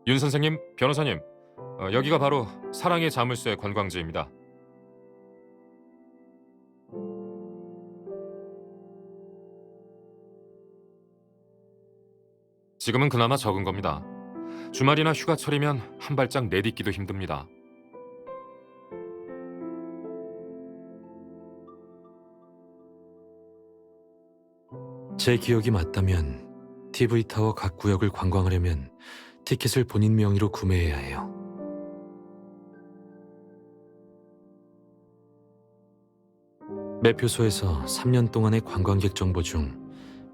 윤 선생님, 변호사님, 여기가 바로 사랑의 자물쇠 관광지입니다. 지금은 그나마 적은 겁니다. 주말이나 휴가철이면 한 발짝 내딛기도 힘듭니다. 제 기억이 맞다면 TV타워 각 구역을 관광하려면 티켓을 본인 명의로 구매해야 해요. 매표소에서 3년 동안의 관광객 정보 중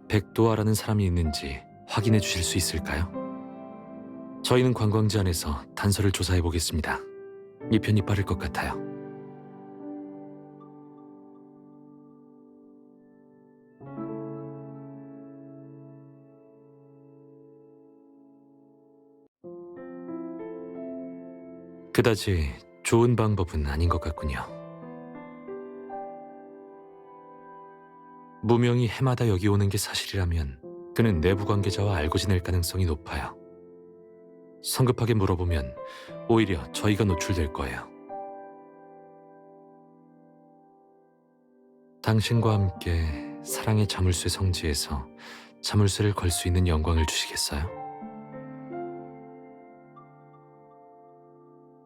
백도아라는 사람이 있는지 확인해 주실 수 있을까요? 저희는 관광지 안에서 단서를 조사해 보겠습니다. 이 편이 빠를 것 같아요. 그다지 좋은 방법은 아닌 것 같군요. 무명이 해마다 여기 오는 게 사실이라면 그는 내부 관계자와 알고 지낼 가능성이 높아요. 성급하게 물어보면 오히려 저희가 노출될 거예요. 당신과 함께 사랑의 자물쇠 성지에서 자물쇠를 걸 수 있는 영광을 주시겠어요?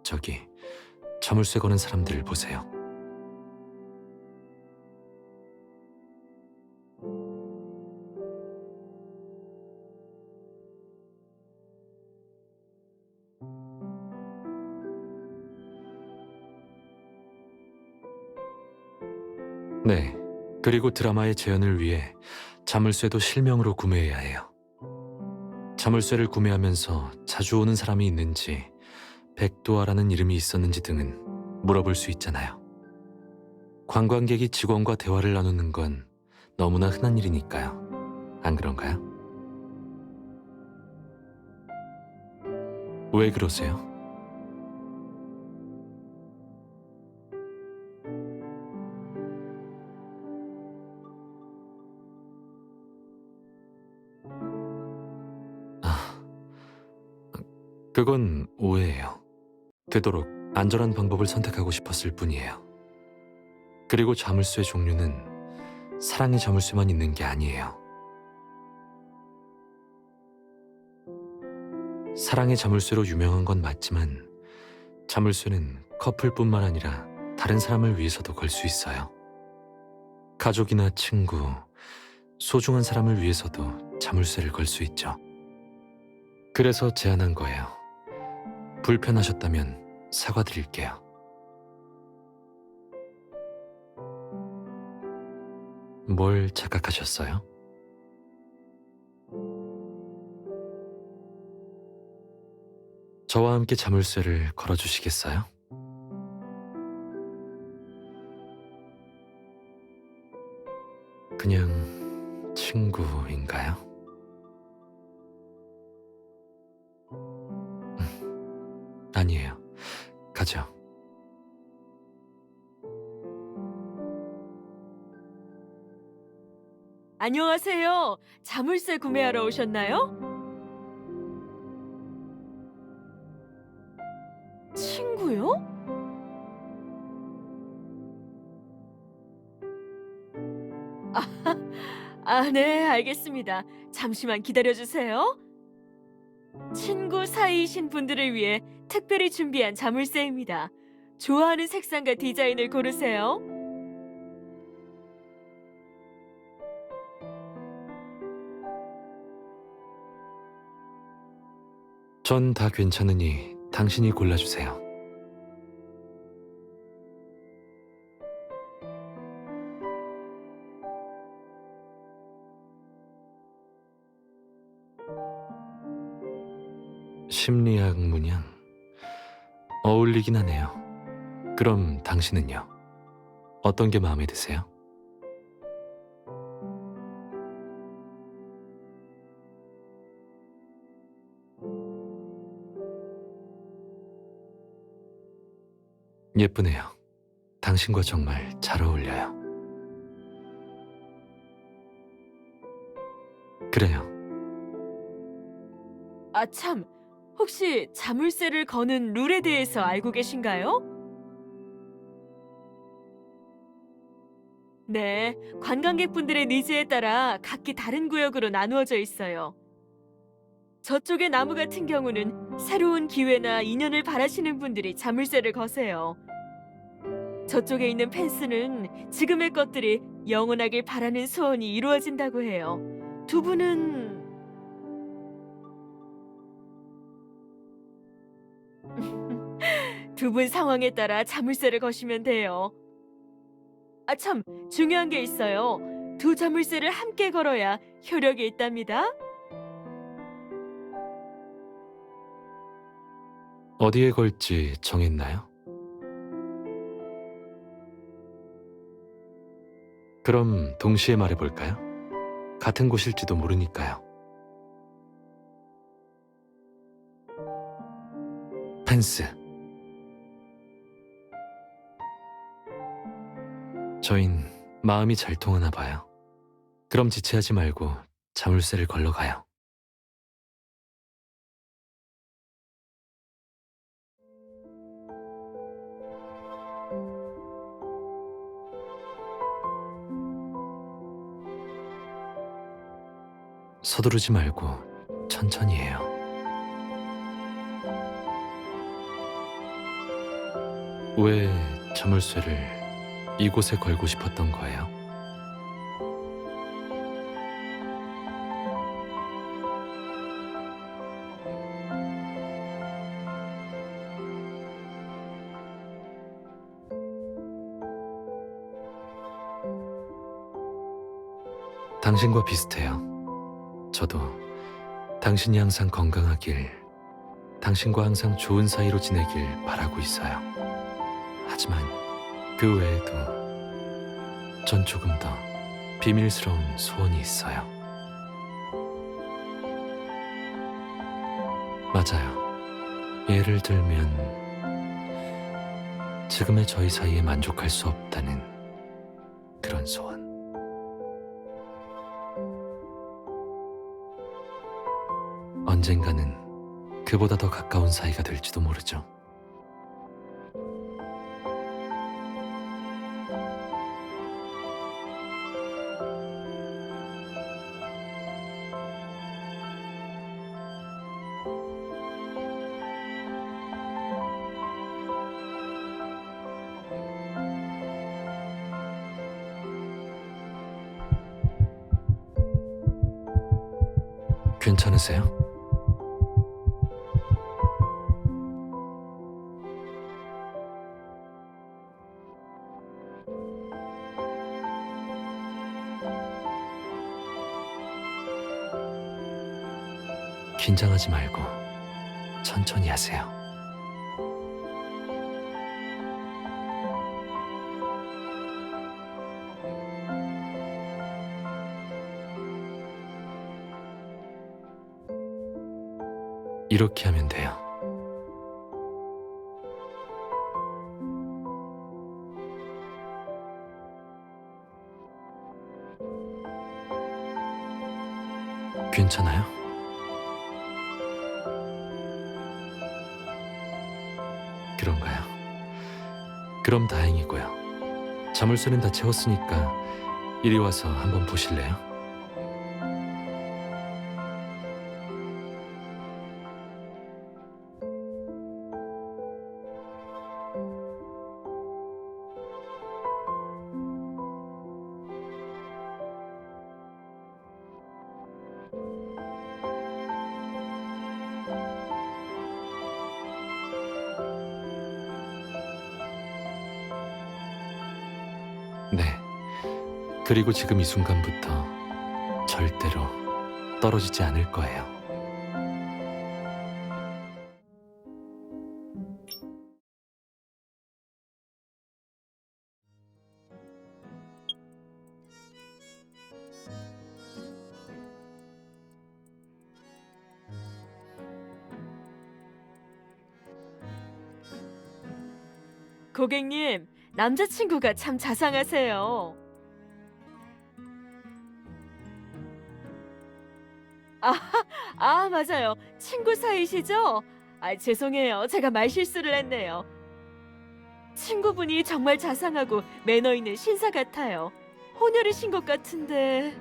저기 자물쇠 거는 사람들을 보세요. 네, 그리고 드라마의 재현을 위해 자물쇠도 실명으로 구매해야 해요. 자물쇠를 구매하면서 자주 오는 사람이 있는지, 백도아라는 이름이 있었는지 등은 물어볼 수 있잖아요. 관광객이 직원과 대화를 나누는 건 너무나 흔한 일이니까요. 안 그런가요? 왜 그러세요? 아, 그건 오해예요. 되도록 안전한 방법을 선택하고 싶었을 뿐이에요. 그리고 자물쇠 종류는 사랑의 자물쇠만 있는 게 아니에요. 사랑의 자물쇠로 유명한 건 맞지만 자물쇠는 커플뿐만 아니라 다른 사람을 위해서도 걸 수 있어요. 가족이나 친구, 소중한 사람을 위해서도 자물쇠를 걸 수 있죠. 그래서 제안한 거예요. 불편하셨다면 사과드릴게요. 뭘 착각하셨어요? 저와 함께 자물쇠를 걸어주시겠어요? 그냥 친구인가요? 아니에요. 가죠. 안녕하세요. 자물쇠 구매하러 오셨나요? 친구요? 네, 알겠습니다. 잠시만 기다려 주세요. 친구 사이이신 분들을 위해 특별히 준비한 자물쇠입니다. 좋아하는 색상과 디자인을 고르세요. 전 다 괜찮으니 당신이 골라주세요. 심리학 문양. 어울리긴 하네요. 그럼 당신은요? 어떤 게 마음에 드세요? 예쁘네요. 당신과 정말 잘 어울려요. 그래요. 참, 혹시 자물쇠를 거는 룰에 대해서 알고 계신가요? 네, 관광객분들의 니즈에 따라 각기 다른 구역으로 나누어져 있어요. 저쪽의 나무 같은 경우는 새로운 기회나 인연을 바라시는 분들이 자물쇠를 거세요. 저쪽에 있는 펜스는 지금의 것들이 영원하길 바라는 소원이 이루어진다고 해요. 두 분은 두 분 상황에 따라 자물쇠를 거시면 돼요. 아, 참, 중요한 게 있어요. 두 자물쇠를 함께 걸어야 효력이 있답니다. 어디에 걸지 정했나요? 그럼 동시에 말해볼까요? 같은 곳일지도 모르니까요. 펜스. 저흰 마음이 잘 통하나 봐요. 그럼 지체하지 말고 자물쇠를 걸러 가요. 서두르지 말고 천천히 해요. 왜 자물쇠를 이곳에 걸고 싶었던 거예요? 당신과 비슷해요. 저도 당신이 항상 건강하길, 당신과 항상 좋은 사이로 지내길 바라고 있어요. 하지만 그 외에도 전 조금 더 비밀스러운 소원이 있어요. 맞아요. 예를 들면 지금의 저희 사이에 만족할 수 없다는 그런 소원. 언젠가는 그보다 더 가까운 사이가 될지도 모르죠. 괜찮으세요? 긴장하지 말고 천천히 하세요. 이렇게 하면 돼요. 괜찮아요? 그런가요? 그럼 다행이고요. 자물쇠는 다 채웠으니까 이리 와서 한번 보실래요? 네. 그리고 지금 이 순간부터 절대로 떨어지지 않을 거예요. 고객님, 남자친구가 참 자상하세요. 맞아요. 친구 사이시죠? 죄송해요. 제가 말실수를 했네요. 친구분이 정말 자상하고 매너 있는 신사 같아요. 혼혈이신 것 같은데.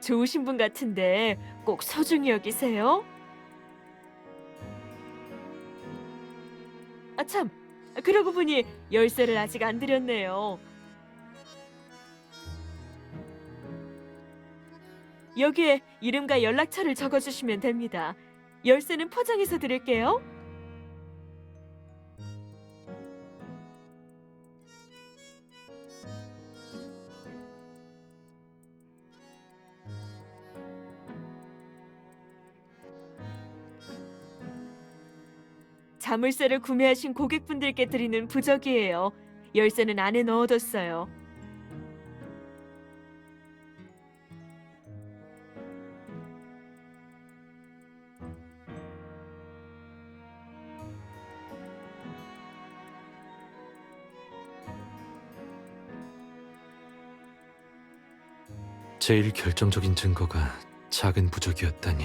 좋으신 분 같은데 꼭 소중히 여기세요. 참. 그러고 보니 열쇠를 아직 안 드렸네요. 여기에 이름과 연락처를 적어주시면 됩니다. 열쇠는 포장해서 드릴게요. 자물쇠를 구매하신 고객분들께 드리는 부적이에요. 열쇠는 안에 넣어뒀어요. 제일 결정적인 증거가 작은 부적이었다니.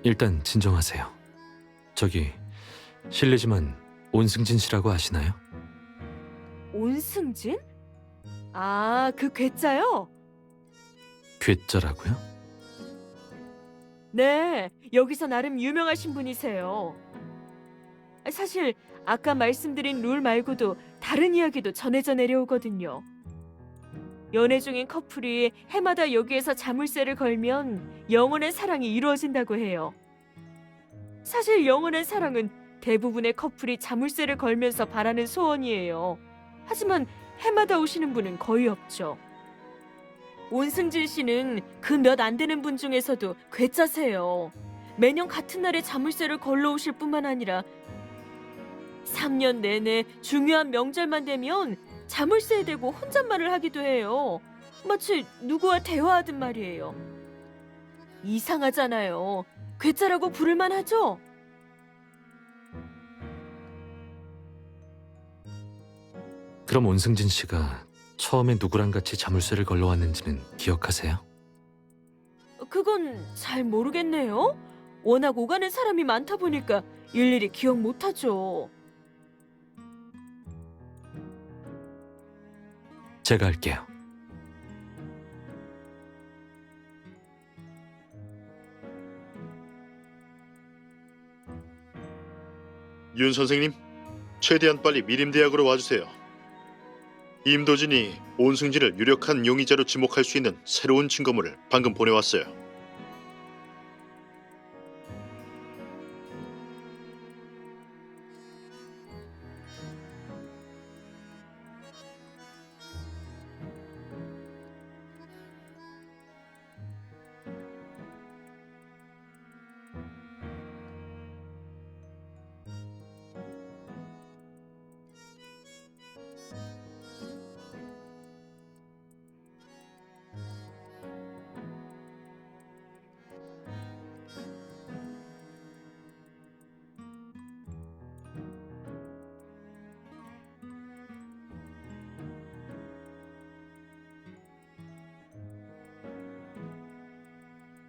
일단 진정하세요. 저기 실례지만 온승진 씨라고 아시나요? 온승진? 그 괴짜요? 괴짜라고요? 네, 여기서 나름 유명하신 분이세요. 사실 아까 말씀드린 룰 말고도 다른 이야기도 전해져 내려오거든요. 연애 중인 커플이 해마다 여기에서 자물쇠를 걸면 영원의 사랑이 이루어진다고 해요. 사실 영원의 사랑은 대부분의 커플이 자물쇠를 걸면서 바라는 소원이에요. 하지만 해마다 오시는 분은 거의 없죠. 온승진 씨는 그 몇 안 되는 분 중에서도 괴짜세요. 매년 같은 날에 자물쇠를 걸러 오실 뿐만 아니라 3년 내내 중요한 명절만 되면 자물쇠에 대고 혼잣말을 하기도 해요. 마치 누구와 대화하듯 말이에요. 이상하잖아요. 괴짜라고 부를만 하죠? 그럼 온승진 씨가 처음에 누구랑 같이 자물쇠를 걸러왔는지는 기억하세요? 그건 잘 모르겠네요. 워낙 오가는 사람이 많다 보니까 일일이 기억 못하죠. 제가 할게요. 윤 선생님, 최대한 빨리 미림대학으로 와주세요. 임도진이 온승진을 유력한 용의자로 지목할 수 있는 새로운 증거물을 방금 보내왔어요.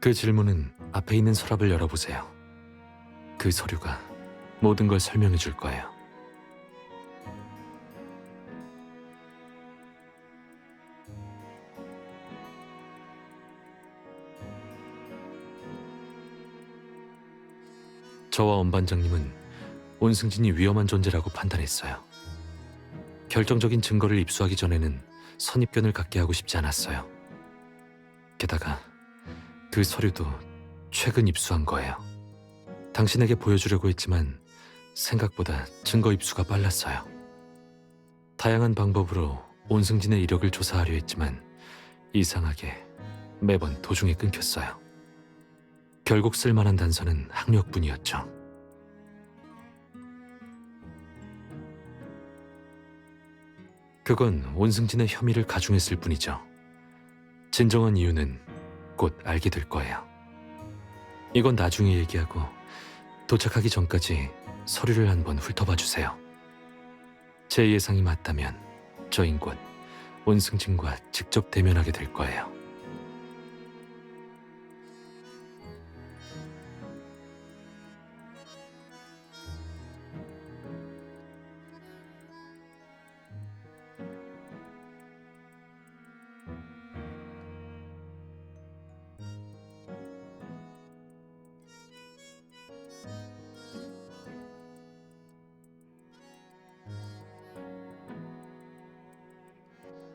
그 질문은 앞에 있는 서랍을 열어보세요. 그 서류가 모든 걸 설명해 줄 거예요. 저와 엄반장님은 온승진이 위험한 존재라고 판단했어요. 결정적인 증거를 입수하기 전에는 선입견을 갖게 하고 싶지 않았어요. 게다가 그 서류도 최근 입수한 거예요. 당신에게 보여주려고 했지만 생각보다 증거 입수가 빨랐어요. 다양한 방법으로 온승진의 이력을 조사하려 했지만 이상하게 매번 도중에 끊겼어요. 결국 쓸만한 단서는 학력뿐이었죠. 그건 온승진의 혐의를 가중했을 뿐이죠. 진정한 이유는 곧 알게 될 거예요. 이건 나중에 얘기하고 도착하기 전까지 서류를 한번 훑어봐 주세요. 제 예상이 맞다면 저인 곧 온승진과 직접 대면하게 될 거예요.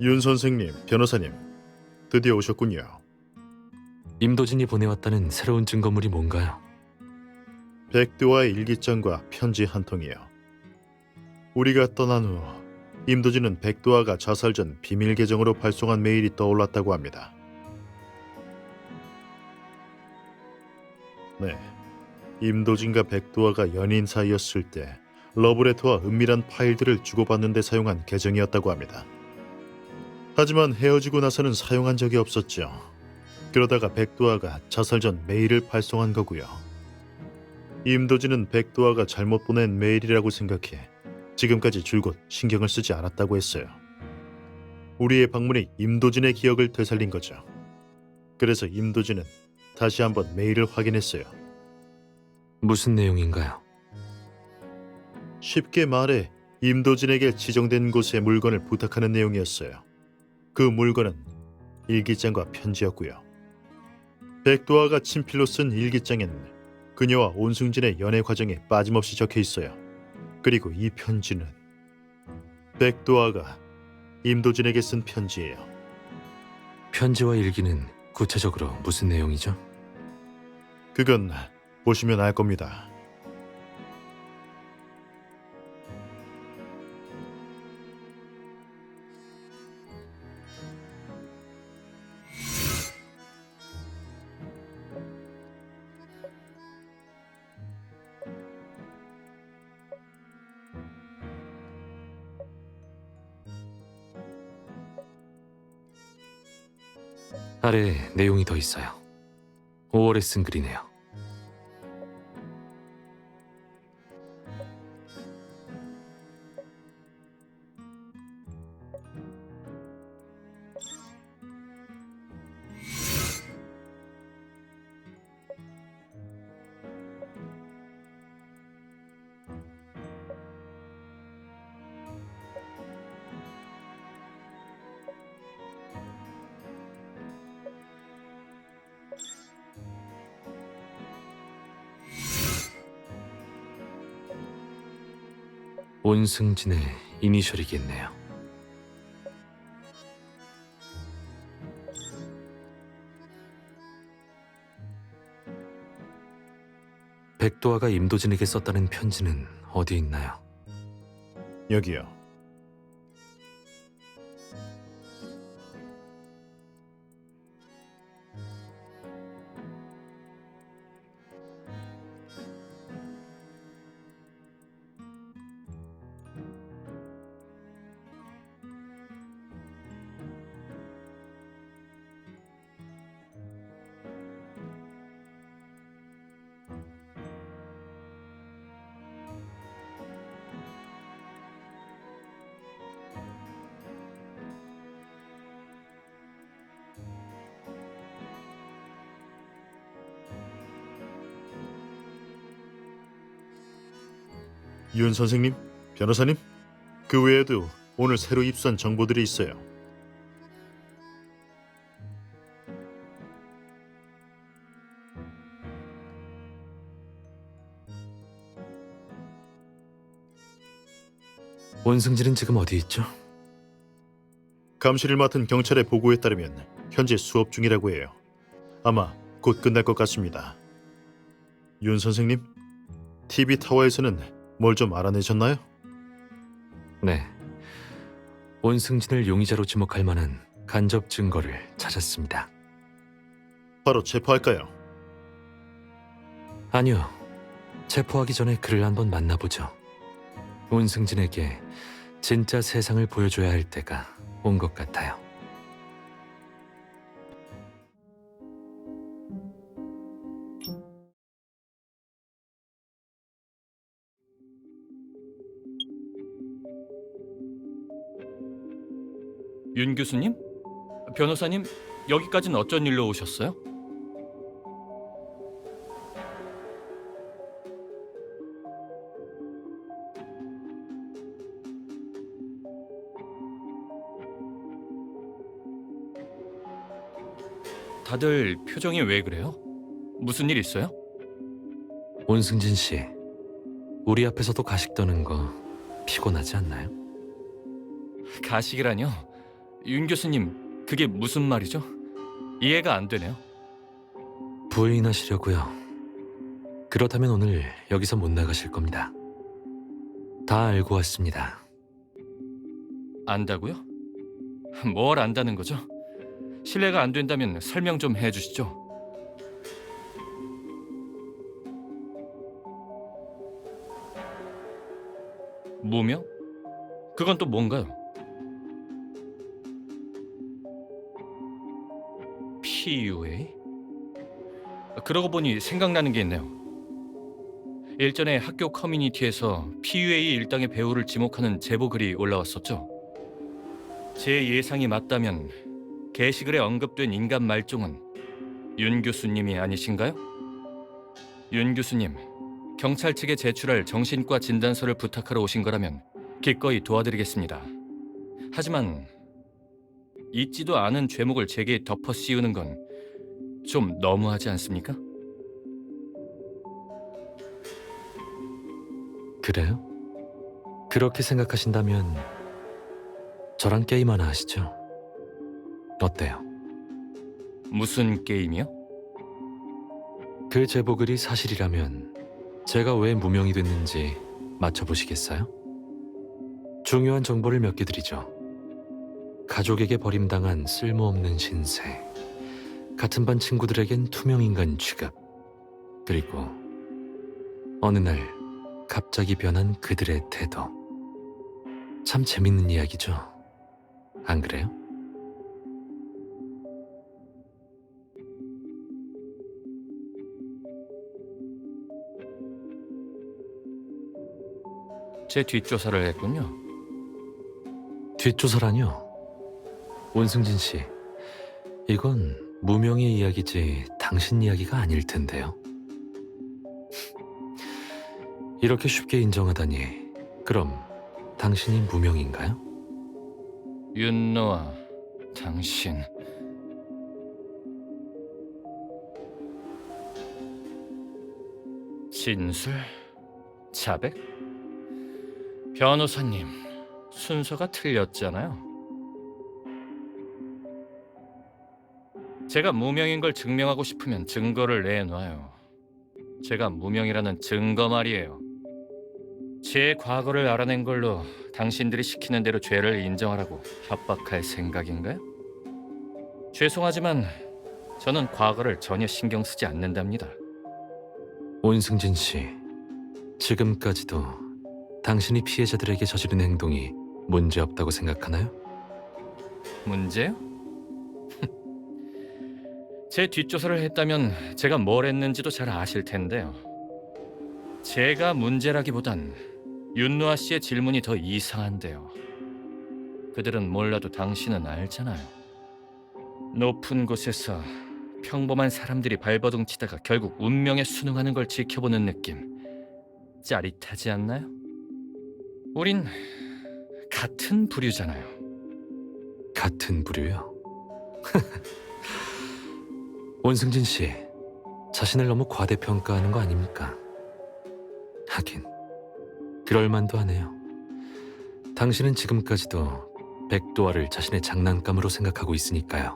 윤 선생님, 변호사님, 드디어 오셨군요. 임도진이 보내왔다는 새로운 증거물이 뭔가요? 백두와의 일기장과 편지 한 통이요. 우리가 떠난 후 임도진은 백두아가 자살 전 비밀 계정으로 발송한 메일이 떠올랐다고 합니다. 네, 임도진과 백두아가 연인 사이였을 때 러브레터와 은밀한 파일들을 주고받는 데 사용한 계정이었다고 합니다. 하지만 헤어지고 나서는 사용한 적이 없었죠. 그러다가 백두아가 자살 전 메일을 발송한 거고요. 임도진은 백두아가 잘못 보낸 메일이라고 생각해 지금까지 줄곧 신경을 쓰지 않았다고 했어요. 우리의 방문이 임도진의 기억을 되살린 거죠. 그래서 임도진은 다시 한번 메일을 확인했어요. 무슨 내용인가요? 쉽게 말해 임도진에게 지정된 곳에 물건을 부탁하는 내용이었어요. 그 물건은 일기장과 편지였고요. 백도아가 친필로 쓴 일기장에는 그녀와 온승진의 연애 과정이 빠짐없이 적혀 있어요. 그리고 이 편지는 백도아가 임도진에게 쓴 편지예요. 편지와 일기는 구체적으로 무슨 내용이죠? 그건 보시면 알 겁니다. 아래에 내용이 더 있어요. 5월에 쓴 글이네요. 온승진의 이니셜이겠네요. 백도아가 임도진에게 썼다는 편지는 어디 있나요? 여기요. 윤 선생님, 변호사님, 그 외에도 오늘 새로 입수한 정보들이 있어요. 온승진은 지금 어디 있죠? 감시를 맡은 경찰의 보고에 따르면 현재 수업 중이라고 해요. 아마 곧 끝날 것 같습니다. 윤 선생님, TV 타워에서는 뭘 좀 알아내셨나요? 네. 온승진을 용의자로 지목할 만한 간접 증거를 찾았습니다. 바로 체포할까요? 아니요. 체포하기 전에 그를 한번 만나보죠. 온승진에게 진짜 세상을 보여줘야 할 때가 온 것 같아요. 윤 교수님? 변호사님, 여기까지는 어쩐 일로 오셨어요? 다들 표정이 왜 그래요? 무슨 일 있어요? 온승진 씨, 우리 앞에서도 가식 떠는 거 피곤하지 않나요? 가식이라뇨? 윤 교수님, 그게 무슨 말이죠? 이해가 안 되네요. 부인하시려고요. 그렇다면 오늘 여기서 못 나가실 겁니다. 다 알고 왔습니다. 안다고요? 뭘 안다는 거죠? 신뢰가 안 된다면 설명 좀 해주시죠. 무명? 그건 또 뭔가요? PUA? 그러고 보니 생각나는 게 있네요. 일전에 학교 커뮤니티에서 PUA 일당의 배우를 지목하는 제보 글이 올라왔었죠. 제 예상이 맞다면 게시글에 언급된 인간 말종은 윤 교수님이 아니신가요? 윤 교수님, 경찰 측에 제출할 정신과 진단서를 부탁하러 오신 거라면 기꺼이 도와드리겠습니다. 하지만 있지도 않은 죄목을 제게 덮어 씌우는 건 좀 너무하지 않습니까? 그래요? 그렇게 생각하신다면 저랑 게임 하나 하시죠? 어때요? 무슨 게임이요? 그 제보글이 사실이라면 제가 왜 무명이 됐는지 맞춰보시겠어요? 중요한 정보를 몇 개 드리죠. 가족에게 버림당한 쓸모없는 신세, 같은 반 친구들에겐 투명인간 취급, 그리고 어느 날 갑자기 변한 그들의 태도. 참 재밌는 이야기죠. 안 그래요? 제 뒷조사를 했군요. 뒷조사라뇨? 온승진 씨, 이건 무명의 이야기지 당신 이야기가 아닐 텐데요. 이렇게 쉽게 인정하다니, 그럼 당신이 무명인가요? 윤노아, 당신 진술? 자백? 변호사님, 순서가 틀렸잖아요. 제가 무명인 걸 증명하고 싶으면 증거를 내놔요. 제가 무명이라는 증거 말이에요. 제 과거를 알아낸 걸로 당신들이 시키는 대로 죄를 인정하라고 협박할 생각인가요? 죄송하지만 저는 과거를 전혀 신경 쓰지 않는답니다. 온승진 씨, 지금까지도 당신이 피해자들에게 저지른 행동이 문제없다고 생각하나요? 문제요? 제 뒷조사를 했다면 제가 뭘 했는지도 잘 아실 텐데요. 제가 문제라기보단 윤노아 씨의 질문이 더 이상한데요. 그들은 몰라도 당신은 알잖아요. 높은 곳에서 평범한 사람들이 발버둥 치다가 결국 운명에 순응하는 걸 지켜보는 느낌. 짜릿하지 않나요? 우린 같은 부류잖아요. 같은 부류요? 온승진 씨, 자신을 너무 과대평가하는 거 아닙니까? 하긴, 그럴 만도 하네요. 당신은 지금까지도 백도화를 자신의 장난감으로 생각하고 있으니까요.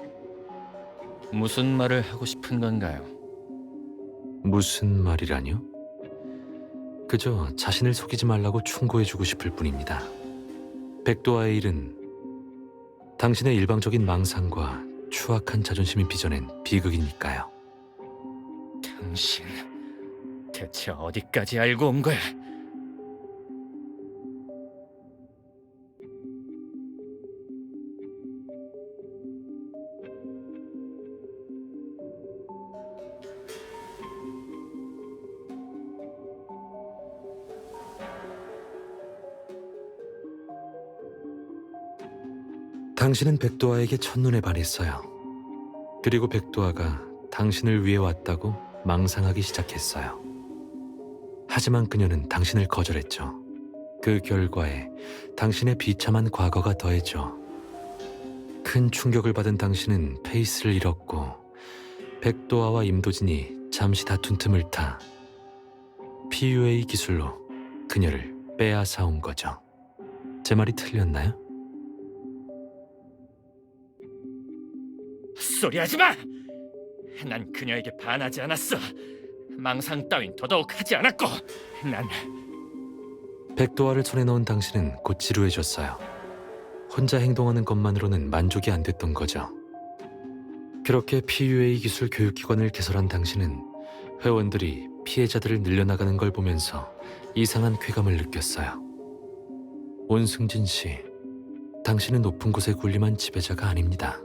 무슨 말을 하고 싶은 건가요? 무슨 말이라뇨? 그저 자신을 속이지 말라고 충고해주고 싶을 뿐입니다. 백도화의 일은 당신의 일방적인 망상과 추악한 자존심이 빚어낸 비극이니까요. 당신 대체 어디까지 알고 온 거야? 당신은 백도화에게 첫눈에 반했어요. 그리고 백도화가 당신을 위해 왔다고 망상하기 시작했어요. 하지만 그녀는 당신을 거절했죠. 그 결과에 당신의 비참한 과거가 더해져 큰 충격을 받은 당신은 페이스를 잃었고 백도화와 임도진이 잠시 다툰 틈을 타 PUA 기술로 그녀를 빼앗아온 거죠. 제 말이 틀렸나요? 헛소리하지 마! 난 그녀에게 반하지 않았어. 망상 따윈 더더욱 하지 않았고 난 백도화를 손에 넣은 당신은 곧 지루해졌어요. 혼자 행동하는 것만으로는 만족이 안 됐던 거죠. 그렇게 PUA 기술 교육기관을 개설한 당신은 회원들이 피해자들을 늘려나가는 걸 보면서 이상한 쾌감을 느꼈어요. 온승진 씨, 당신은 높은 곳에 군림한 지배자가 아닙니다.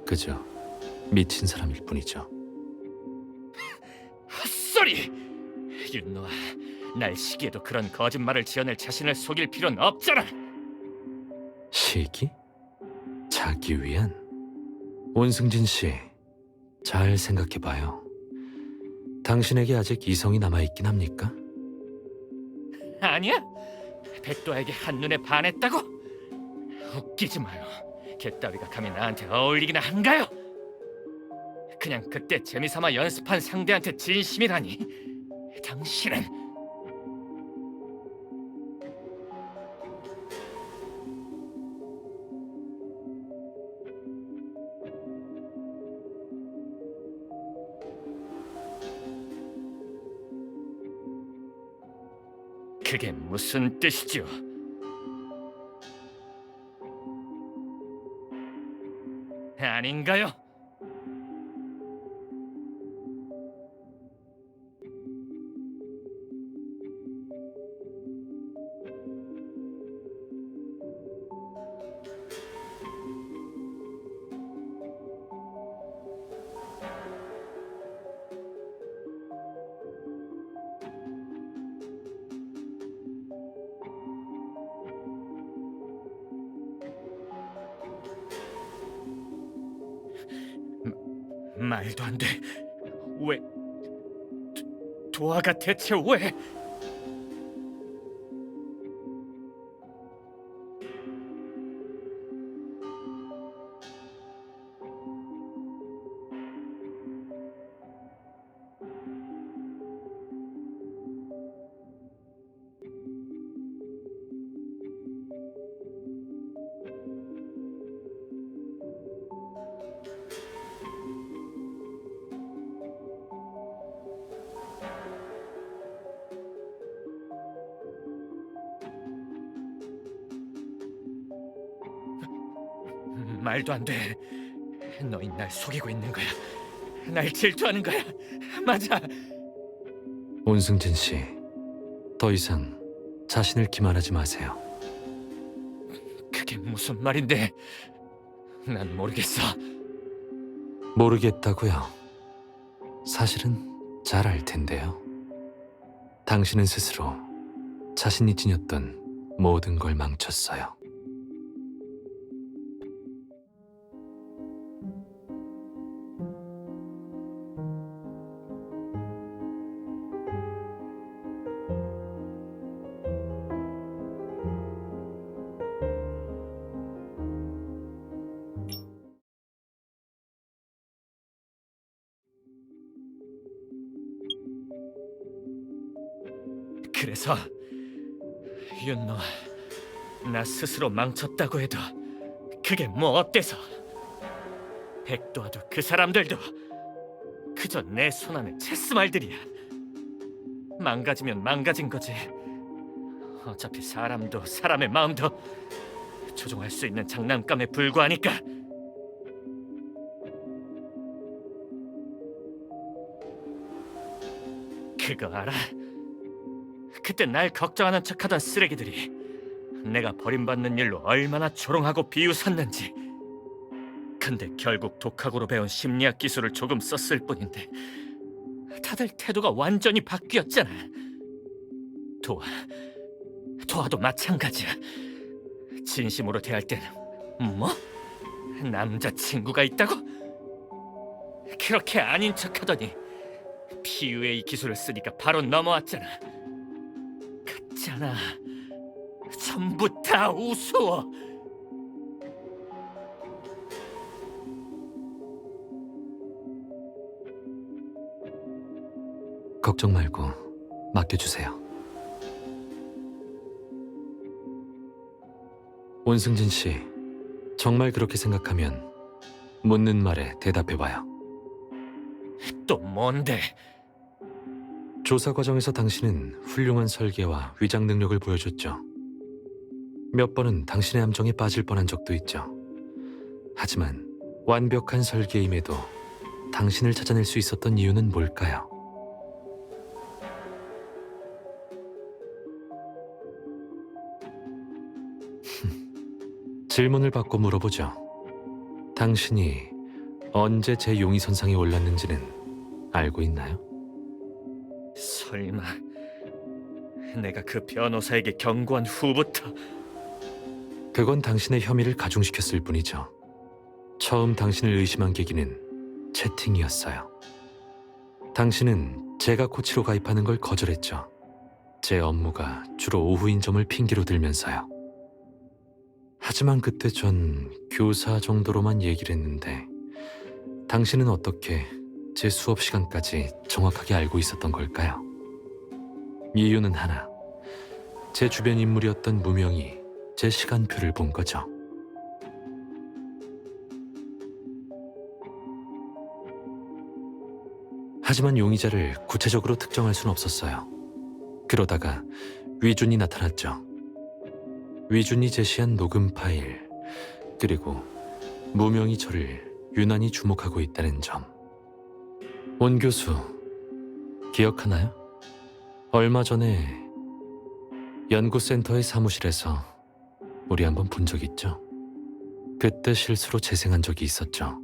그저 미친 사람일 뿐이죠. 헛소리! 윤노아, 날 시기에도 그런 거짓말을 지어낼 자신을 속일 필요는 없잖아. 시기? 자기 위한? 온승진 씨, 잘 생각해봐요. 당신에게 아직 이성이 남아있긴 합니까? 아니야? 백도에게 한눈에 반했다고? 웃기지 마요. 걔따위가 감히 나한테 어울리기나 한가요? 그냥 그때 재미삼아 연습한 상대한테 진심이라니. 당신은 그게 무슨 뜻이죠? 아닌가요? 말도 안 돼. 왜? 도화가 대체 왜? 말도 안 돼. 너희 날 속이고 있는 거야. 날 질투하는 거야. 맞아. 온승진 씨, 더 이상 자신을 기만하지 마세요. 그게 무슨 말인데? 난 모르겠어. 모르겠다고요. 사실은 잘 알 텐데요. 당신은 스스로 자신이 지녔던 모든 걸 망쳤어요. 그래서 윤노아, 나 스스로 망쳤다고 해도 그게 뭐 어때서? 백도와도 그 사람들도 그저 내 손안의 체스말들이야. 망가지면 망가진 거지. 어차피 사람도 사람의 마음도 조종할 수 있는 장난감에 불과하니까. 그거 알아? 그때 날 걱정하는 척하던 쓰레기들이 내가 버림받는 일로 얼마나 조롱하고 비웃었는지. 근데 결국 독학으로 배운 심리학 기술을 조금 썼을 뿐인데 다들 태도가 완전히 바뀌었잖아. 도화도 마찬가지야. 진심으로 대할 땐 뭐? 남자친구가 있다고? 그렇게 아닌 척하더니 PUA 기술을 쓰니까 바로 넘어왔잖아. 같잖아. 전부 다 우스워. 걱정 말고 맡겨주세요. 온승진 씨, 정말 그렇게 생각하면 묻는 말에 대답해봐요. 또 뭔데? 조사 과정에서 당신은 훌륭한 설계와 위장 능력을 보여줬죠. 몇 번은 당신의 함정에 빠질 뻔한 적도 있죠. 하지만 완벽한 설계임에도 당신을 찾아낼 수 있었던 이유는 뭘까요? 질문을 바꿔 물어보죠. 당신이 언제 제 용의선상에 올랐는지는 알고 있나요? 설마 내가 그 변호사에게 경고한 후부터? 그건 당신의 혐의를 가중시켰을 뿐이죠. 처음 당신을 의심한 계기는 채팅이었어요. 당신은 제가 코치로 가입하는 걸 거절했죠. 제 업무가 주로 오후인 점을 핑계로 들면서요. 하지만 그때 전 교사 정도로만 얘기를 했는데 당신은 어떻게 제 수업 시간까지 정확하게 알고 있었던 걸까요? 이유는 하나. 제 주변 인물이었던 무명이 제 시간표를 본 거죠. 하지만 용의자를 구체적으로 특정할 순 없었어요. 그러다가 위준이 나타났죠. 위준이 제시한 녹음 파일, 그리고 무명이 저를 유난히 주목하고 있다는 점. 온 교수, 기억하나요? 얼마 전에 연구센터의 사무실에서 우리 한번 본 적 있죠? 그때 실수로 재생한 적이 있었죠.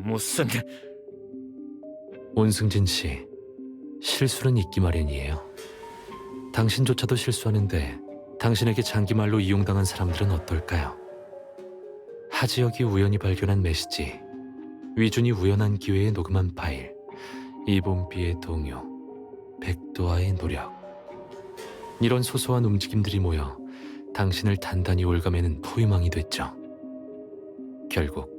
무슨... 온승진 씨, 실수는 있기 마련이에요. 당신조차도 실수하는데 당신에게 장기말로 이용당한 사람들은 어떨까요? 하지혁이 우연히 발견한 메시지, 위준이 우연한 기회에 녹음한 파일, 이본비의 동요, 백도와의 노력. 이런 소소한 움직임들이 모여 당신을 단단히 올가매는 포위망이 됐죠. 결국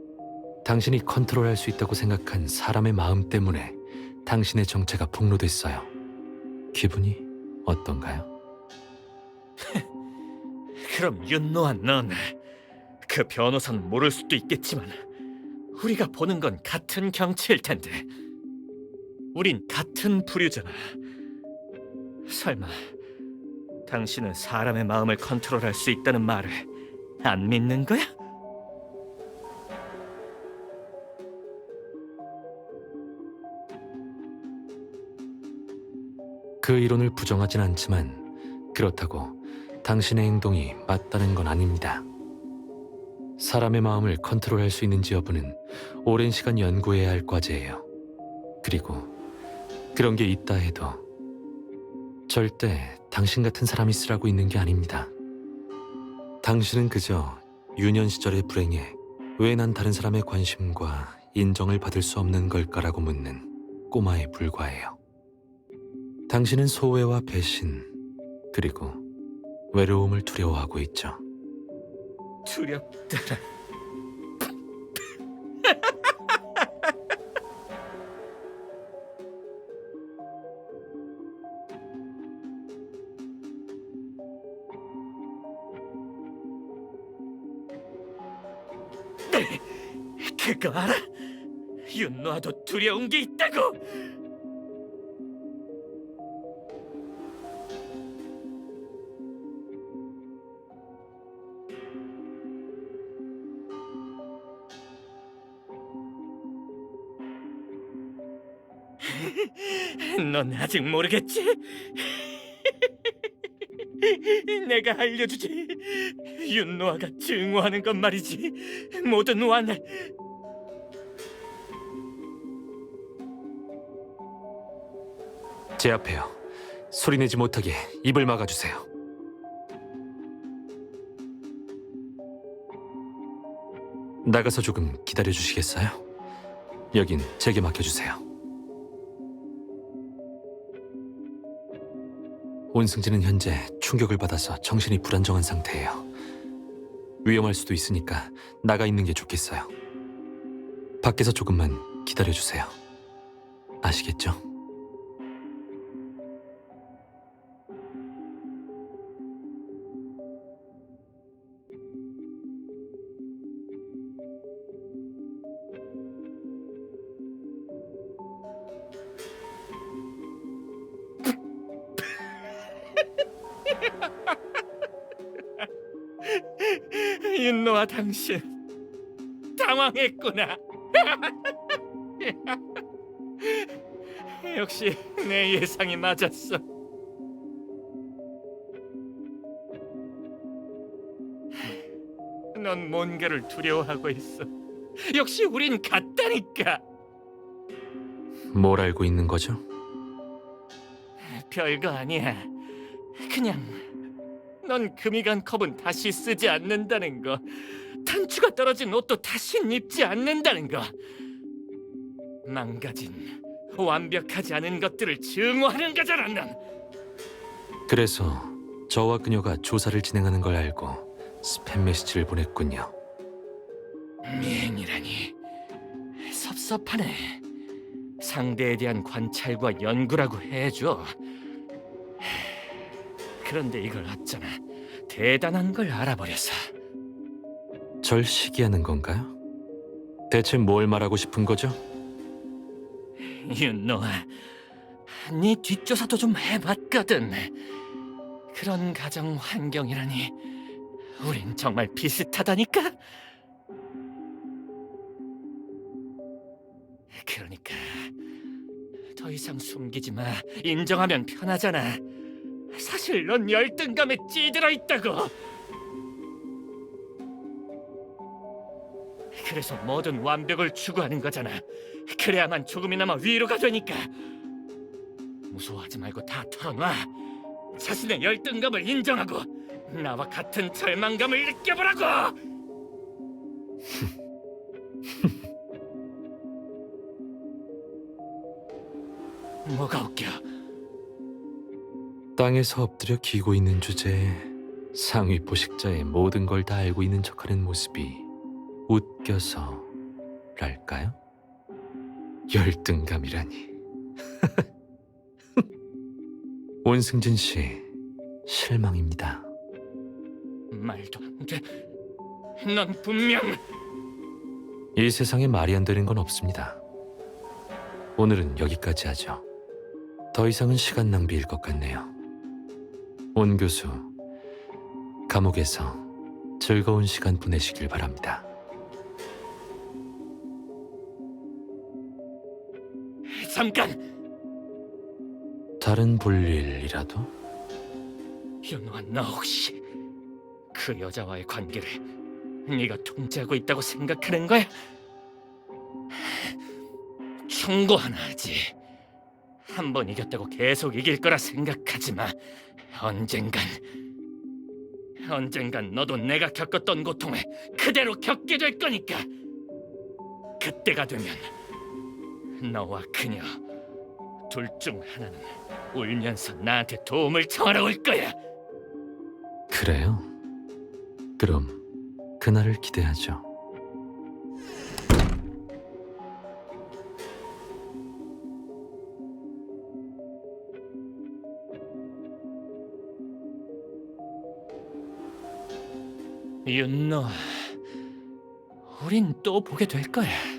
당신이 컨트롤할 수 있다고 생각한 사람의 마음 때문에 당신의 정체가 폭로됐어요. 기분이 어떤가요? 그럼 윤노아 넌... 그 변호사는 모를 수도 있겠지만 우리가 보는 건 같은 경치일 텐데 우린 같은 부류잖아. 설마 당신은 사람의 마음을 컨트롤할 수 있다는 말을 안 믿는 거야? 그 이론을 부정하진 않지만 그렇다고 당신의 행동이 맞다는 건 아닙니다. 사람의 마음을 컨트롤할 수 있는지 여부는 오랜 시간 연구해야 할 과제예요. 그리고 그런 게 있다 해도 절대 당신 같은 사람이 쓰라고 있는 게 아닙니다. 당신은 그저 유년 시절의 불행에 왜 난 다른 사람의 관심과 인정을 받을 수 없는 걸까라고 묻는 꼬마에 불과해요. 당신은 소외와 배신, 그리고 외로움을 두려워하고 있죠. 두렵다. 그거 알아? 윤노아도 두려운 게 있다고! 넌 아직 모르겠지? 내가 알려주지. 윤노아가 증오하는 건 말이지. 모든 완... 제 앞에요. 소리내지 못하게 입을 막아주세요. 나가서 조금 기다려 주시겠어요? 여긴 제게 맡겨주세요. 온승진은 현재 충격을 받아서 정신이 불안정한 상태예요. 위험할 수도 있으니까 나가 있는 게 좋겠어요. 밖에서 조금만 기다려 주세요. 아시겠죠? 윤노아 당신 당황했구나. 역시 내 예상이 맞았어. 넌 뭔가를 두려워하고 있어. 역시 우린 같다니까. 뭘 알고 있는 거죠? 별거 아니야. 그냥 넌 금이 간 컵은 다시 쓰지 않는다는 거, 단추가 떨어진 옷도 다시 입지 않는다는 거, 망가진, 완벽하지 않은 것들을 증오하는 거잖아, 넌. 그래서 저와 그녀가 조사를 진행하는 걸 알고 스팸 메시지를 보냈군요. 미행이라니. 섭섭하네. 상대에 대한 관찰과 연구라고 해줘. 그런데 이걸 어쩌나 대단한 걸 알아버려서. 절 시기하는 건가요? 대체 뭘 말하고 싶은 거죠? 윤노아, 네 뒷조사도 좀 해봤거든. 그런 가정 환경이라니 우린 정말 비슷하다니까. 그러니까 더 이상 숨기지 마. 인정하면 편하잖아. 사실 넌 열등감에 찌들어 있다고. 그래서 뭐든 완벽을 추구하는 거잖아. 그래야만 조금이나마 위로가 되니까. 무서워하지 말고 다 털어놔. 자신의 열등감을 인정하고 나와 같은 절망감을 느껴보라고. 뭐가 웃겨? 땅에서 엎드려 기고 있는 주제에 상위 포식자의 모든 걸 다 알고 있는 척하는 모습이 웃겨서랄까요? 열등감이라니. 온승진 씨, 실망입니다. 말도 안 돼. 넌 분명 이 세상에 말이 안 되는 건 없습니다. 오늘은 여기까지 하죠. 더 이상은 시간 낭비일 것 같네요. 온 교수, 감옥에서 즐거운 시간 보내시길 바랍니다. 잠깐. 다른 볼일이라도? 윤호아, 너 혹시 그 여자와의 관계를 네가 통제하고 있다고 생각하는 거야? 충고 하나 하지. 한 번 이겼다고 계속 이길 거라 생각하지 마. 언젠간 너도 내가 겪었던 고통을 그대로 겪게 될 거니까. 그때가 되면 너와 그녀 둘 중 하나는 울면서 나한테 도움을 청하러 올 거야. 그래요? 그럼 그날을 기대하죠. 윤노아, 우린 또 보게 될 거야.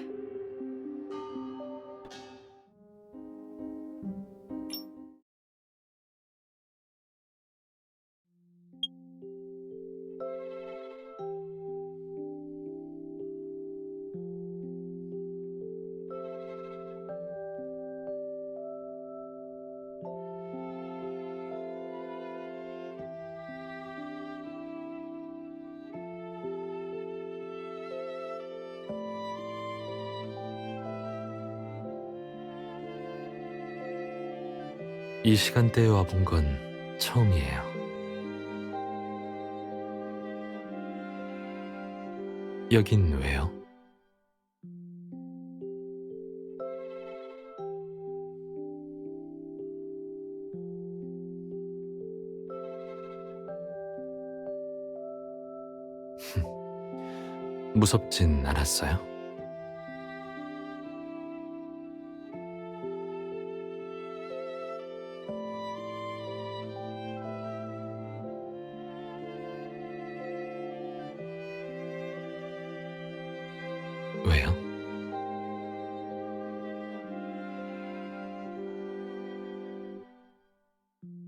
이 시간대에 와본 건 처음이에요. 여긴 왜요? 무섭진 않았어요? 왜요?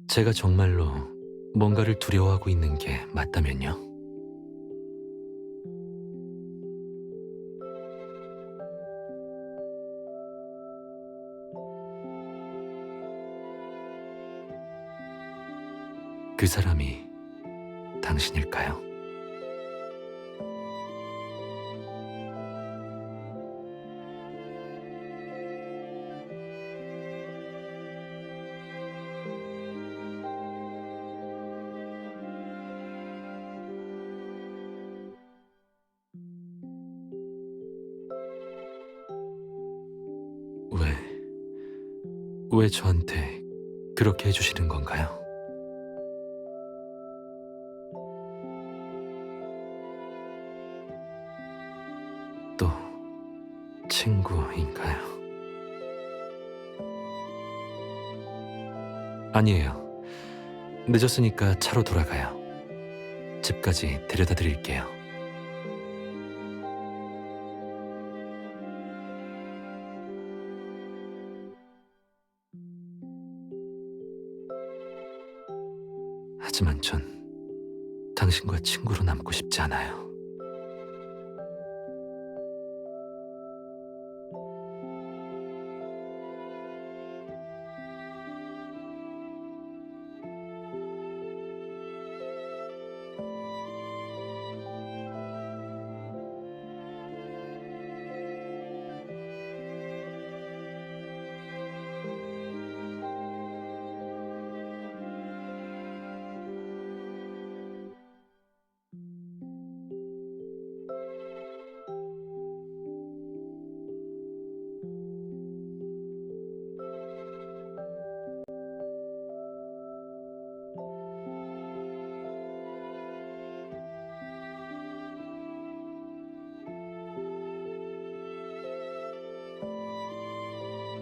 제가 정말로 뭔가를 두려워하고 있는 게 맞다면요? 그 사람이 당신일까요? 왜 저한테 그렇게 해주시는 건가요? 또 친구인가요? 아니에요. 늦었으니까 차로 돌아가요. 집까지 데려다 드릴게요. 하지만 전 당신과 친구로 남고 싶지 않아요.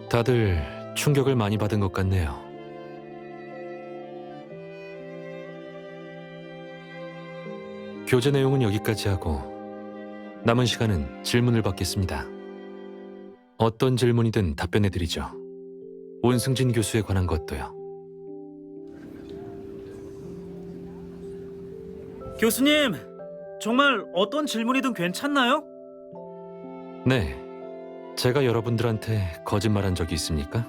다들 충격을 많이 받은 것 같네요. 교재 내용은 여기까지 하고 남은 시간은 질문을 받겠습니다. 어떤 질문이든 답변해드리죠. 온승진 교수에 관한 것도요. 교수님, 정말 어떤 질문이든 괜찮나요? 네, 제가 여러분들한테 거짓말한 적이 있습니까?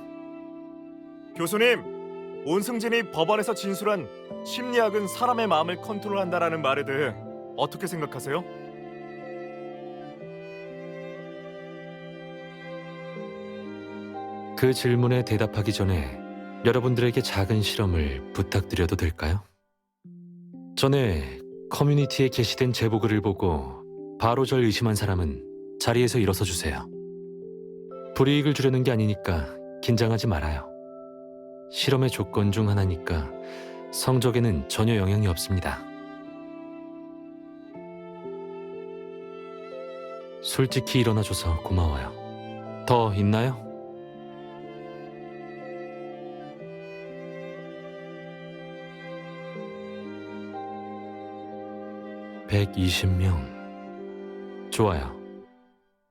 교수님, 온승진이 법원에서 진술한 심리학은 사람의 마음을 컨트롤한다라는 말에 대해 어떻게 생각하세요? 그 질문에 대답하기 전에 여러분들에게 작은 실험을 부탁드려도 될까요? 전에 커뮤니티에 게시된 제보글을 보고 바로 절 의심한 사람은 자리에서 일어서 주세요. 불이익을 주려는 게 아니니까 긴장하지 말아요. 실험의 조건 중 하나니까 성적에는 전혀 영향이 없습니다. 솔직히 일어나줘서 고마워요. 더 있나요? (120명) 좋아요.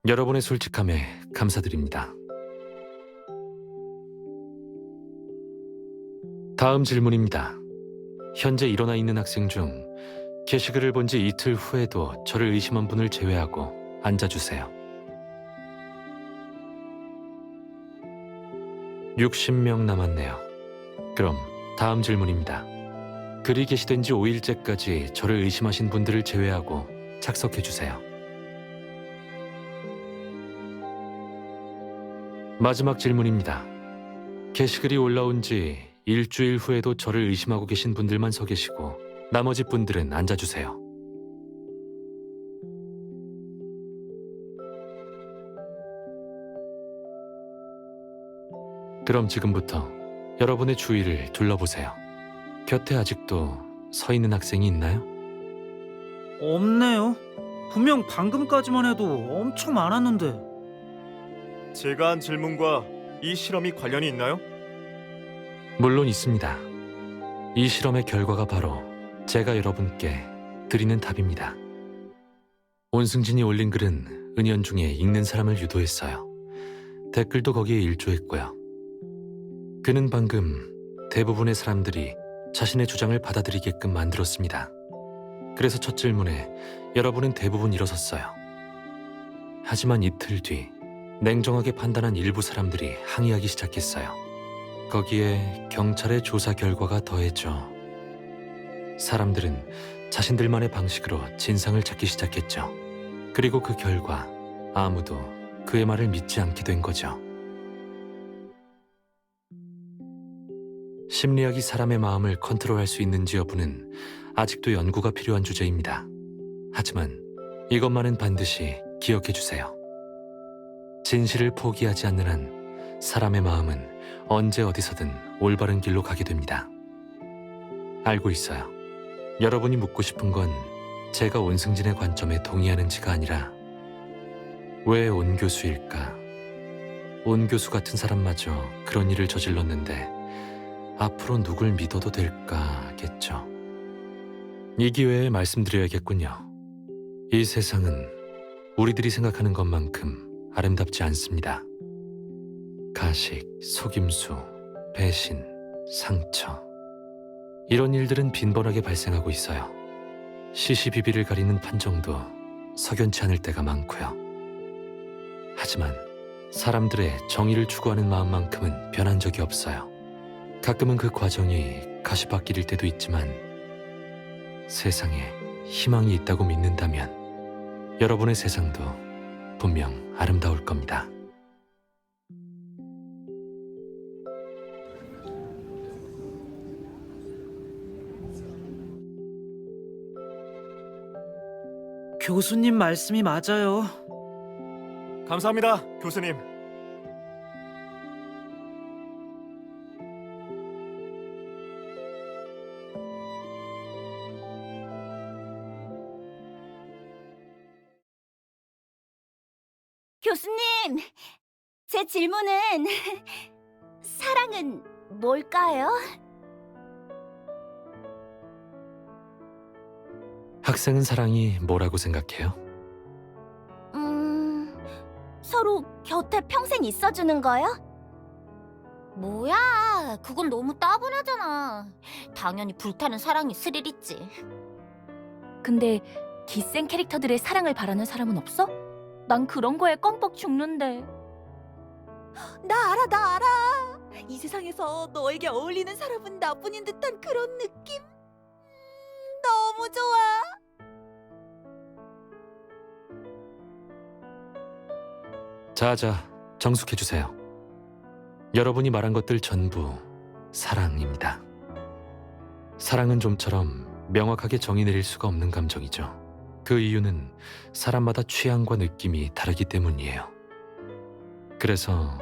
여러분의 솔직함에 감사드립니다. 다음 질문입니다. 현재 일어나 있는 학생 중 게시글을 본 지 이틀 후에도 저를 의심한 분을 제외하고 앉아주세요. 60명 남았네요. 그럼 다음 질문입니다. 글이 게시된 지 5일째까지 저를 의심하신 분들을 제외하고 착석해주세요. 마지막 질문입니다. 게시글이 올라온 지 일주일 후에도 저를 의심하고 계신 분들만 서 계시고 나머지 분들은 앉아주세요. 그럼 지금부터 여러분의 주위를 둘러보세요. 곁에 아직도 서 있는 학생이 있나요? 없네요. 분명 방금까지만 해도 엄청 많았는데. 제가 한 질문과 이 실험이 관련이 있나요? 물론 있습니다. 이 실험의 결과가 바로 제가 여러분께 드리는 답입니다. 온승진이 올린 글은 은연중에 읽는 사람을 유도했어요. 댓글도 거기에 일조했고요. 그는 방금 대부분의 사람들이 자신의 주장을 받아들이게끔 만들었습니다. 그래서 첫 질문에 여러분은 대부분 일어섰어요. 하지만 이틀 뒤 냉정하게 판단한 일부 사람들이 항의하기 시작했어요. 거기에 경찰의 조사 결과가 더해져 사람들은 자신들만의 방식으로 진상을 찾기 시작했죠. 그리고 그 결과 아무도 그의 말을 믿지 않게 된 거죠. 심리학이 사람의 마음을 컨트롤할 수 있는지 여부는 아직도 연구가 필요한 주제입니다. 하지만 이것만은 반드시 기억해 주세요. 진실을 포기하지 않는 한 사람의 마음은 언제 어디서든 올바른 길로 가게 됩니다. 알고 있어요. 여러분이 묻고 싶은 건 제가 온승진의 관점에 동의하는지가 아니라 왜 온 교수일까? 온 교수 같은 사람마저 그런 일을 저질렀는데 앞으로 누굴 믿어도 될까겠죠. 이 기회에 말씀드려야겠군요. 이 세상은 우리들이 생각하는 것만큼 아름답지 않습니다. 가식, 속임수, 배신, 상처 이런 일들은 빈번하게 발생하고 있어요. 시시비비를 가리는 판정도 석연치 않을 때가 많고요. 하지만 사람들의 정의를 추구하는 마음만큼은 변한 적이 없어요. 가끔은 그 과정이 가시밭길일 때도 있지만 세상에 희망이 있다고 믿는다면 여러분의 세상도 분명 아름다울 겁니다. 교수님 말씀이 맞아요. 감사합니다, 교수님. 교수님, 제 질문은 사랑은 뭘까요? 학생은 사랑이 뭐라고 생각해요? 서로 곁에 평생 있어주는 거요? 뭐야, 그건 너무 따분하잖아. 당연히 불타는 사랑이 스릴 있지. 근데 기생 캐릭터들의 사랑을 바라는 사람은 없어? 난 그런 거에 껌뻑 죽는데. 나 알아. 이 세상에서 너에게 어울리는 사람은 나뿐인 듯한 그런 느낌? 너무 좋아. 자자, 정숙해주세요. 여러분이 말한 것들 전부 사랑입니다. 사랑은 좀처럼 명확하게 정의 내릴 수가 없는 감정이죠. 그 이유는 사람마다 취향과 느낌이 다르기 때문이에요. 그래서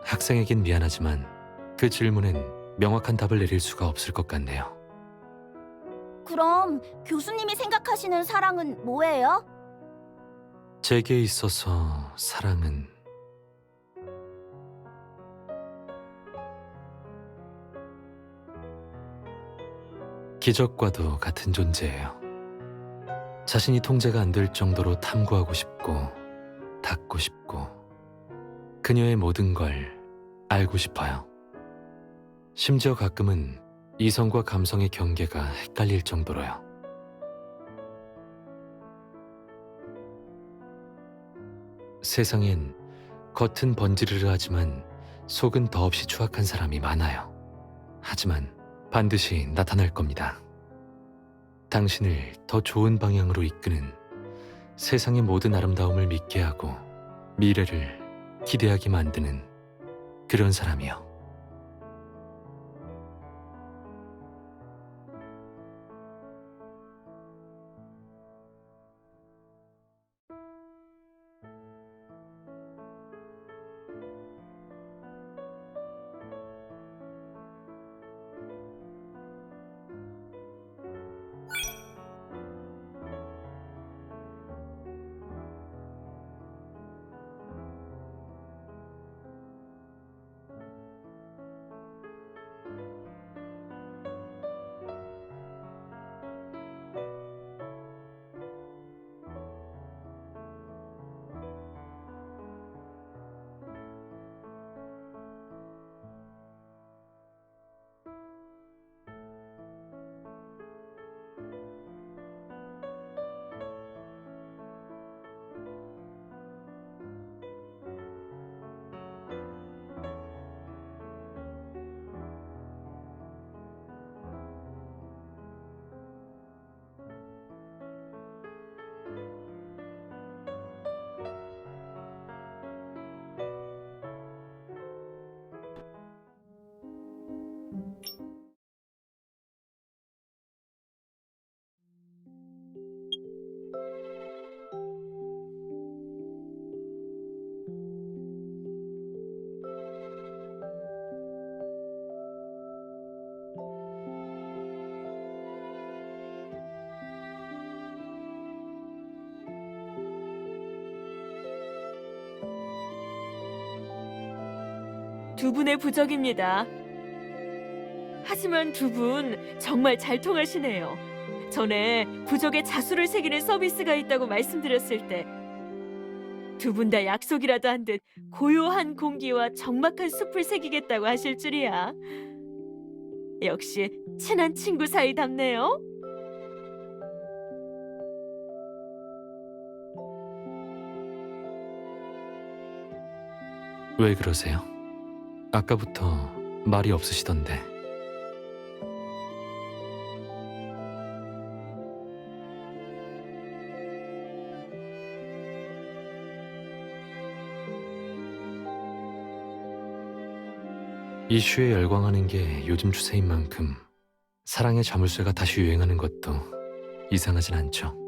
학생에겐 미안하지만 그 질문엔 명확한 답을 내릴 수가 없을 것 같네요. 그럼 교수님이 생각하시는 사랑은 뭐예요? 제게 있어서 사랑은 기적과도 같은 존재예요. 자신이 통제가 안 될 정도로 탐구하고 싶고 닿고 싶고 그녀의 모든 걸 알고 싶어요. 심지어 가끔은 이성과 감성의 경계가 헷갈릴 정도로요. 세상엔 겉은 번지르르하지만 속은 더없이 추악한 사람이 많아요. 하지만 반드시 나타날 겁니다. 당신을 더 좋은 방향으로 이끄는 세상의 모든 아름다움을 믿게 하고 미래를 기대하게 만드는 그런 사람이요. 두 분의 부적입니다. 하지만 두 분 정말 잘 통하시네요. 전에 부적에 자수를 새기는 서비스가 있다고 말씀드렸을 때 두 분 다 약속이라도 한 듯 고요한 공기와 적막한 숲을 새기겠다고 하실 줄이야. 역시 친한 친구 사이답네요. 왜 그러세요? 아까부터 말이 없으시던데. 이슈에 열광하는 게 요즘 추세인 만큼 사랑의 자물쇠가 다시 유행하는 것도 이상하진 않죠.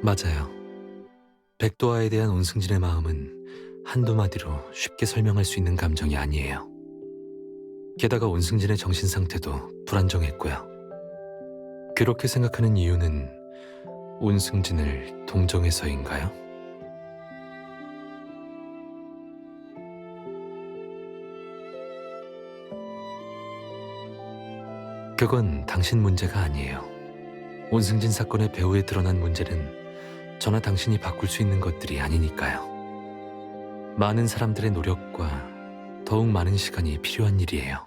맞아요. 백도화에 대한 온승진의 마음은 한두 마디로 쉽게 설명할 수 있는 감정이 아니에요. 게다가 온승진의 정신 상태도 불안정했고요. 그렇게 생각하는 이유는 온승진을 동정해서인가요? 그건 당신 문제가 아니에요. 온승진 사건의 배후에 드러난 문제는 저나 당신이 바꿀 수 있는 것들이 아니니까요. 많은 사람들의 노력과 더욱 많은 시간이 필요한 일이에요.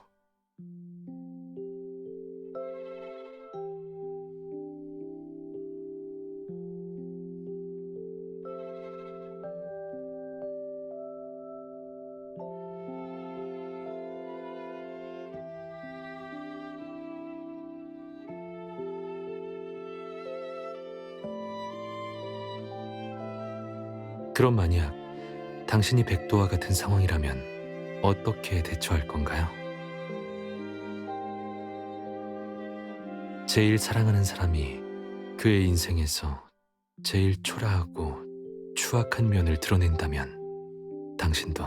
그럼 만약 당신이 백도와 같은 상황이라면 어떻게 대처할 건가요? 제일 사랑하는 사람이 그의 인생에서 제일 초라하고 추악한 면을 드러낸다면 당신도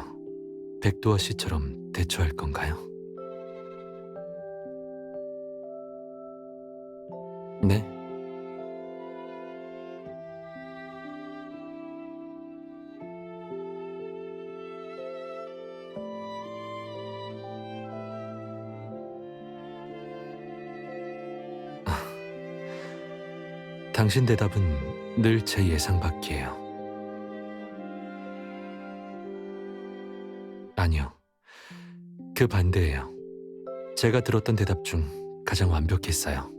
백도와 씨처럼 대처할 건가요? 네? 당신 대답은 늘 제 예상 밖이에요. 아니요. 그 반대예요. 제가 들었던 대답 중 가장 완벽했어요.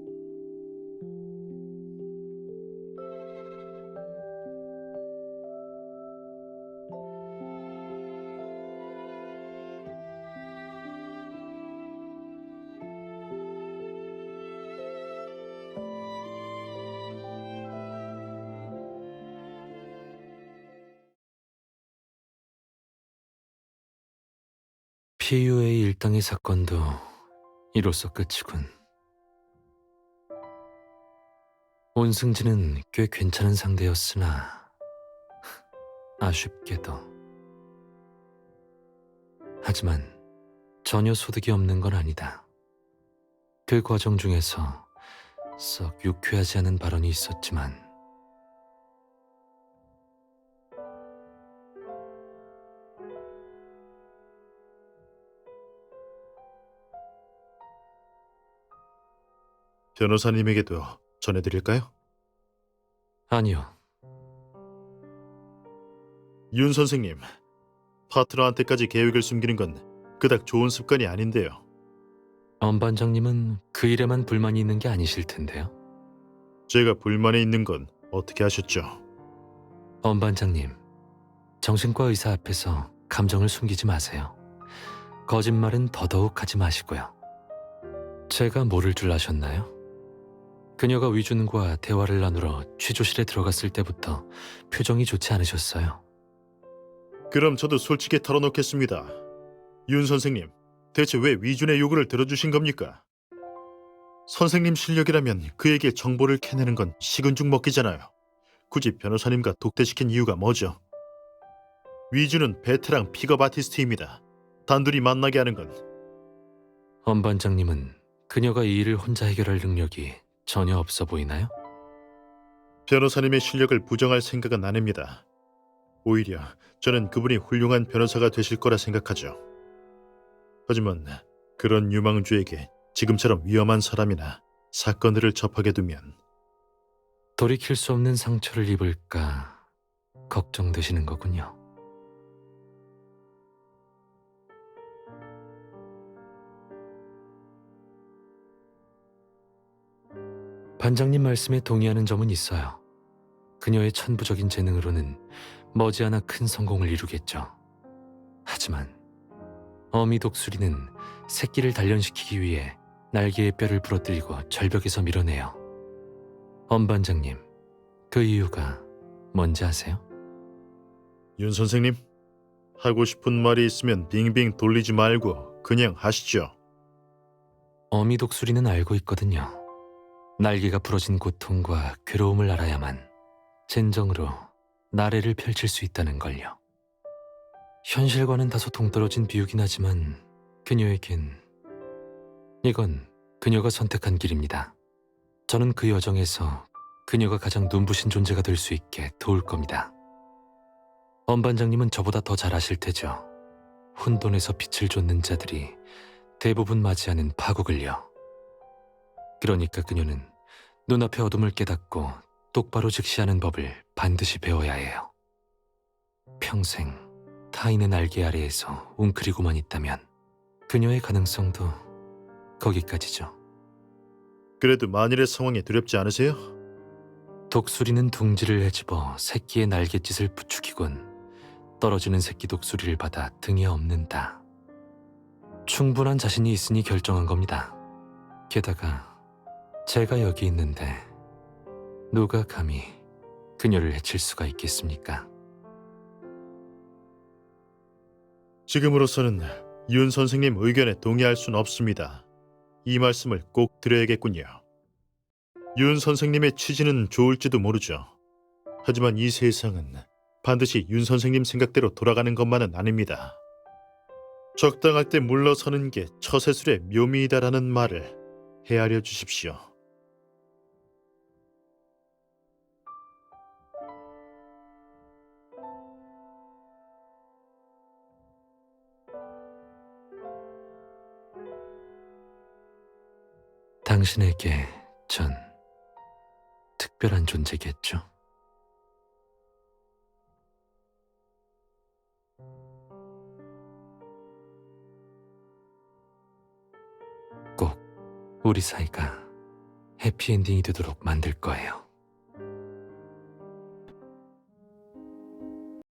PUA 일당의 사건도 이로써 끝이군. 온승진은 꽤 괜찮은 상대였으나 아쉽게도. 하지만 전혀 소득이 없는 건 아니다. 그 과정 중에서 썩 유쾌하지 않은 발언이 있었지만 변호사님에게도 전해드릴까요? 아니요. 윤 선생님, 파트너한테까지 계획을 숨기는 건 그닥 좋은 습관이 아닌데요. 엄 반장님은 그 일에만 불만이 있는 게 아니실 텐데요. 제가 불만이 있는 건 어떻게 아셨죠? 엄 반장님, 정신과 의사 앞에서 감정을 숨기지 마세요. 거짓말은 더더욱 하지 마시고요. 제가 모를 줄 아셨나요? 그녀가 위준과 대화를 나누러 취조실에 들어갔을 때부터 표정이 좋지 않으셨어요. 그럼 저도 솔직히 털어놓겠습니다. 윤 선생님, 대체 왜 위준의 요구를 들어주신 겁니까? 선생님 실력이라면 그에게 정보를 캐내는 건 식은 죽 먹기잖아요. 굳이 변호사님과 독대시킨 이유가 뭐죠? 위준은 베테랑 픽업 아티스트입니다. 단둘이 만나게 하는 건 엄 반장님은 그녀가 이 일을 혼자 해결할 능력이 전혀 없어 보이나요? 변호사님의 실력을 부정할 생각은 아닙니다. 오히려 저는 그분이 훌륭한 변호사가 되실 거라 생각하죠. 하지만 그런 유망주에게 지금처럼 위험한 사람이나 사건들을 접하게 두면 돌이킬 수 없는 상처를 입을까 걱정되시는 거군요. 반장님 말씀에 동의하는 점은 있어요. 그녀의 천부적인 재능으로는 머지않아 큰 성공을 이루겠죠. 하지만 어미 독수리는 새끼를 단련시키기 위해 날개의 뼈를 부러뜨리고 절벽에서 밀어내요. 엄 반장님, 그 이유가 뭔지 아세요? 윤 선생님, 하고 싶은 말이 있으면 빙빙 돌리지 말고 그냥 하시죠. 어미 독수리는 알고 있거든요. 날개가 부러진 고통과 괴로움을 알아야만 진정으로 나래를 펼칠 수 있다는 걸요. 현실과는 다소 동떨어진 비유긴 하지만 그녀에겐 이건 그녀가 선택한 길입니다. 저는 그 여정에서 그녀가 가장 눈부신 존재가 될 수 있게 도울 겁니다. 엄 반장님은 저보다 더 잘 아실 테죠. 혼돈에서 빛을 쫓는 자들이 대부분 맞이하는 파국을요. 그러니까 그녀는 눈앞의 어둠을 깨닫고 똑바로 직시하는 법을 반드시 배워야 해요. 평생 타인의 날개 아래에서 웅크리고만 있다면 그녀의 가능성도 거기까지죠. 그래도 만일의 상황이 두렵지 않으세요? 독수리는 둥지를 헤집어 새끼의 날갯짓을 부추기곤 떨어지는 새끼 독수리를 받아 등에 엎는다. 충분한 자신이 있으니 결정한 겁니다. 게다가 제가 여기 있는데 누가 감히 그녀를 해칠 수가 있겠습니까? 지금으로서는 윤 선생님 의견에 동의할 순 없습니다. 이 말씀을 꼭 드려야겠군요. 윤 선생님의 취지는 좋을지도 모르죠. 하지만 이 세상은 반드시 윤 선생님 생각대로 돌아가는 것만은 아닙니다. 적당할 때 물러서는 게 처세술의 묘미이다라는 말을 헤아려 주십시오. 당신에게 전 특별한 존재겠죠? 꼭 우리 사이가 해피엔딩이 되도록 만들 거예요.